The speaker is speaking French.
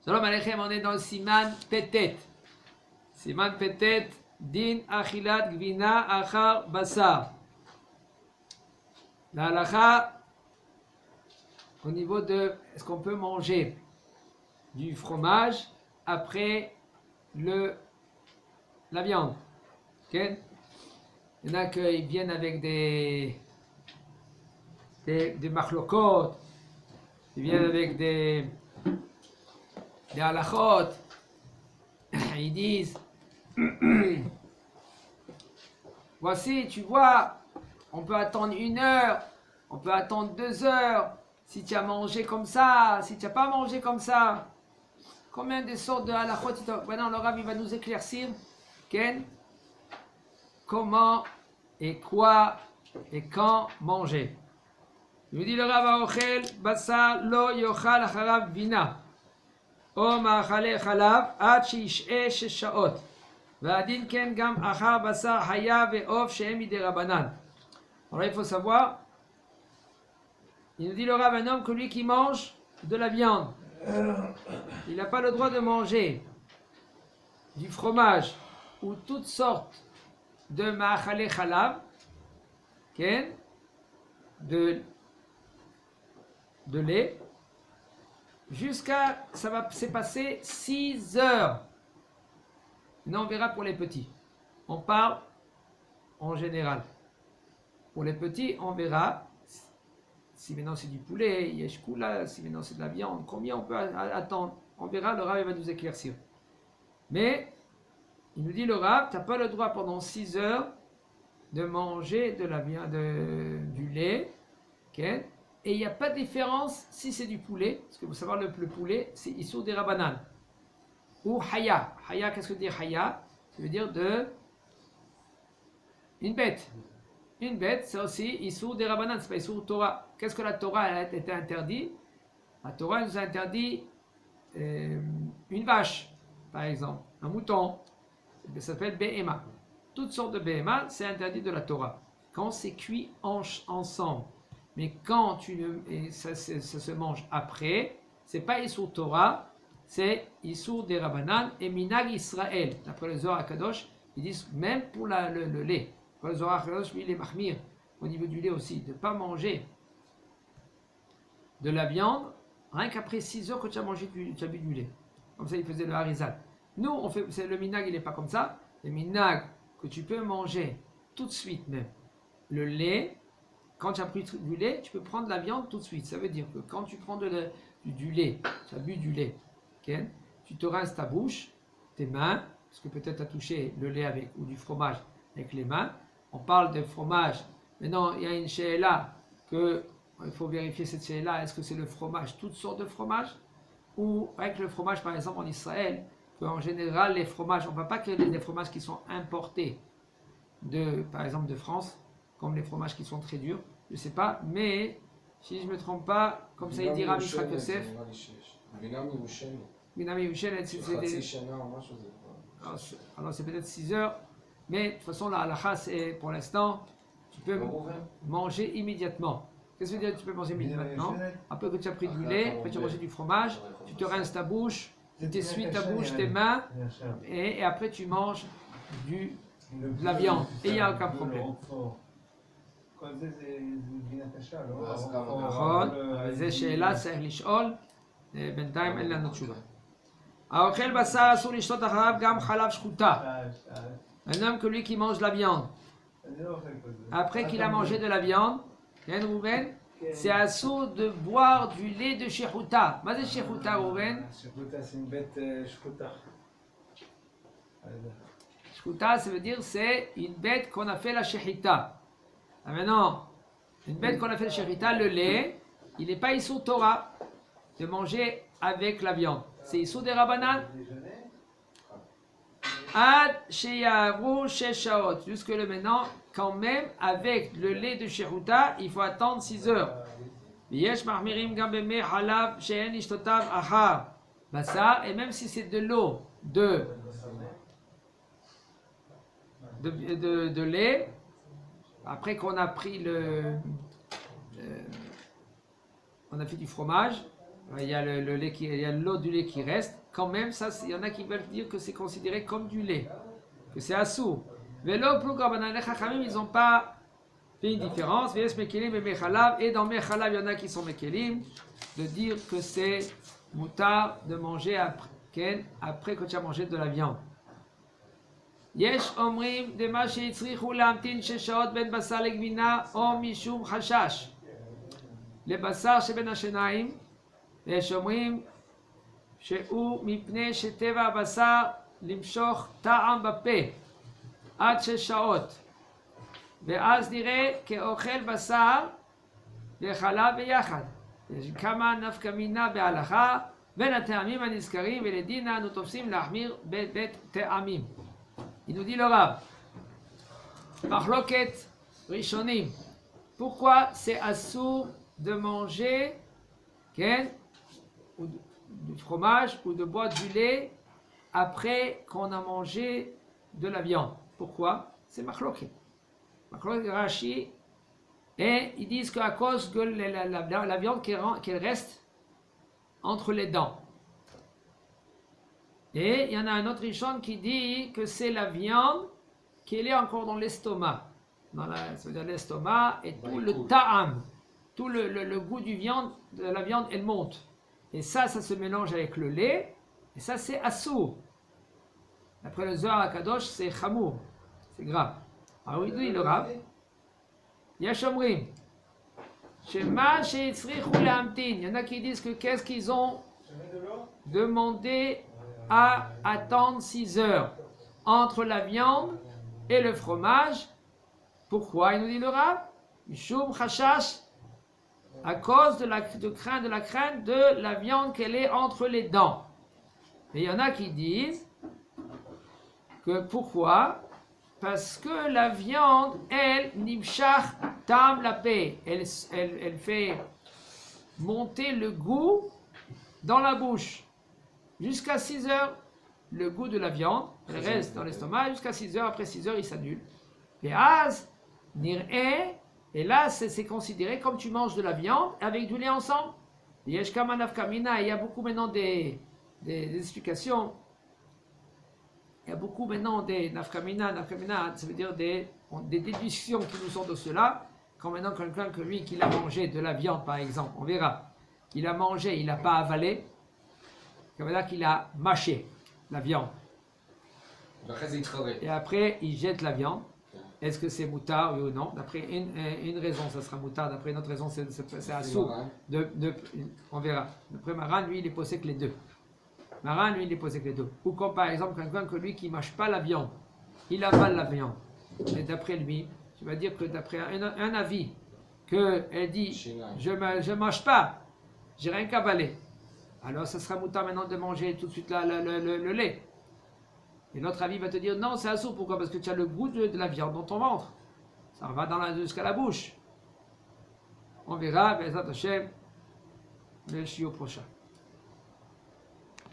Shalom Aleichem, on est dans le Siman Petet. Siman Petet, Din Achilat Gvina Achar Basar. La halakha, au niveau de est-ce qu'on peut manger du fromage après la viande. Okay? Il y en a qui viennent avec des machlokot, ils viennent avec des halachot. Ils disent voici, tu vois, on peut attendre 1 heure, on peut attendre 2 heures, si tu as mangé comme ça, si tu n'as pas mangé comme ça. Combien de sortes de halachot? Maintenant, le Rav va nous éclaircir Ken, comment et quoi et quand manger. Il nous dit le Rav Aochel Basar lo yochal acharav vina o ma'achale chalav ad sheish'eh 6 sha'ot והדין כן גם אחר בשר חיה ועוף שהם מדי רבנן. Alors il faut savoir, il nous dit le Rav, un homme que lui qui mange de la viande, il n'a pas le droit de manger du fromage ou toutes sortes de ma'achale chalav, de lait, jusqu'à, ça va se passer 6 heures. Maintenant, on verra pour les petits. On parle en général. Pour les petits, on verra si maintenant c'est du poulet, yeshkula, si maintenant c'est de la viande, combien on peut attendre. On verra, le Rav va nous éclaircir. Mais, il nous dit le Rav, tu n'as pas le droit pendant 6 heures de manger de la viande, du lait. Okay? Et il n'y a pas de différence si c'est du poulet, parce que vous savez, le poulet, c'est Issour des Rabanan. Ou Haya. Haya, qu'est-ce que veut dire Haya? Ça veut dire une bête. Une bête, c'est aussi Issour des Rabanan, c'est pas Issour Torah. Qu'est-ce que la Torah a été interdit? La Torah nous a interdit une vache, par exemple, un mouton. Ça s'appelle Behema. Toutes sortes de Behema, c'est interdit de la Torah. Quand c'est cuit ensemble. Mais quand ça se mange après, c'est pas Issour Torah, c'est Issour des Rabanan et Minag Israël. D'après le Zohar HaKadosh, ils disent même pour le lait. Le Zohar HaKadosh, lui, il est mahmir au niveau du lait aussi, de ne pas manger de la viande, rien qu'après 6 heures que tu as mangé, tu as bu du lait. Comme ça, il faisait le harizal. Nous, le minag, il n'est pas comme ça. Le minag, que tu peux manger tout de suite même. Le lait, quand tu as pris du lait, tu peux prendre la viande tout de suite. Ça veut dire que quand tu prends du lait, tu as bu du lait, okay, tu te rinces ta bouche, tes mains, parce que peut-être tu as touché le lait ou du fromage avec les mains. On parle de fromage. Maintenant, il y a une she'ela que il faut vérifier cette she'ela. Est-ce que c'est le fromage, toutes sortes de fromages, ou avec le fromage, par exemple en Israël, qu'en général les fromages, on ne va pas créer des fromages qui sont importés par exemple de France, comme les fromages qui sont très durs. Je ne sais pas, mais si je ne me trompe pas, comme ça il dira Mishra Yosef. Minami Yushen, alors c'est peut-être 6 heures, mais de toute façon la halakha c'est pour l'instant, tu peux manger immédiatement. Qu'est-ce que ça veut dire tu peux manger immédiatement? Après que tu as pris du lait, après tu as mangé du fromage, tu te rinces ta bouche, tu t'essuies ta bouche, tes mains, et après tu manges de la viande, et il n'y a aucun problème. זה שאלה צריך לשאול, בינתיים אין לנו תשובה. האוכל בשר אסור לשתות אחריו גם חלב שחוטה. Un homme que lui qui mange la viande, après qu'il a mangé de la viande, c'est assourd de boire du lait de shechouta. Mais c'est shechouta, Rouven? Shechouta, c'est une bête shechouta. Shechouta, ça veut dire c'est une bête qu'on a fait la shechita. Maintenant, une bête qu'on a fait la shechita, le lait, il n'est pas issour Torah de manger avec la viande. C'est issour des Rabanan. Ad sheyavru 6 shaot. Jusque là maintenant, quand même, avec le lait de shechouta, il faut attendre 6 heures. Yesh mahmirim gam bemei halav she'en ishtotav achar basar. Et même si c'est de l'eau de lait, après qu'on a pris on a fait du fromage, il y a le lait il y a l'eau du lait qui reste, quand même, ça, il y en a qui veulent dire que c'est considéré comme du lait, que c'est assourd. Vélo, plus Rabbanan, les Chachamim, ils n'ont pas fait une différence. V'es mekelim et mechalav, et dans mechalav, il y en a qui sont mekelim, de dire que c'est moutar de manger après que tu as mangé de la viande. Yesh omrim de ma sheyitzrichu lamtin sheshaot ben basar legvina o mishum chashash. Le basar sheben hashenaim, ויש אומרים שהוא מפני שטבע הבשר למשוך טעם בפה עד 6 שעות, ואז נראה כאוכל בשר וחלב ביחד. יש כמה נפקא מינה בהלכה בין הטעמים הנזכרים, ולדין אנו תופסים להחמיר בבית טעמים. Il nous dit le Rav, Machloket Rishonim, pourquoi c'est assourd de manger ou du fromage ou de boire du lait après qu'on a mangé de la viande? Pourquoi? C'est Machloket. Machloket Rashi, et ils disent qu'à cause que la viande qu'elle reste entre les dents. Et il y en a un autre Rishon qui dit que c'est la viande qui est encore dans l'estomac. Ça veut dire l'estomac et tout le ta'am, tout le goût de la viande, elle monte. Et ça se mélange avec le lait, et ça c'est assour. Après le Zohar HaKadosh, c'est chamour, c'est grave. Alors il dit le Rav, Yesh omrim, shema sheyitzrichu lehamtin. Il y en a qui disent que qu'est-ce qu'ils ont demandé à attendre 6 heures entre la viande et le fromage. Pourquoi? Il nous dit le Rav, Mishum chashash, à cause de la crainte de la viande qu'elle est entre les dents. Et il y en a qui disent que pourquoi? Parce que la viande, elle, nimshach tam la paix, elle fait monter le goût dans la bouche. Jusqu'à 6 heures, le goût de la viande, elle reste dans l'estomac, jusqu'à 6 heures, après 6 heures, il s'annule. Et az, nir'eh, et là, c'est considéré comme tu manges de la viande avec du lait ensemble. Il y a beaucoup maintenant des explications. Il y a beaucoup maintenant des nafkamina, ça veut dire des déductions qui nous sont de cela. Quand maintenant quelqu'un que lui, qu'il a mangé de la viande par exemple, on verra, il a mangé, il n'a pas avalé, ça veut dire qu'il a mâché la viande. Et après, il jette la viande. Est-ce que c'est moutard, oui ou non? D'après une raison, ça sera moutard. D'après une autre raison, c'est assourd. On verra. D'après Maran, lui, il est posé que les deux. Maran, lui, il est posé que les deux. Ou comme par exemple, quelqu'un que lui qui ne mâche pas la viande, il avale la viande. Et d'après lui, tu vas dire que d'après un avis, qu'elle dit, je ne mâche pas, j'ai rien qu'à avaler. Alors, ça sera moutard maintenant de manger tout de suite le lait. Et l'autre avis va te dire non, c'est assourd. Pourquoi? Parce que tu as le goût de la viande dans ton ventre. Ça va jusqu'à la bouche. On verra, Bezat Hashem, le chiot prochain.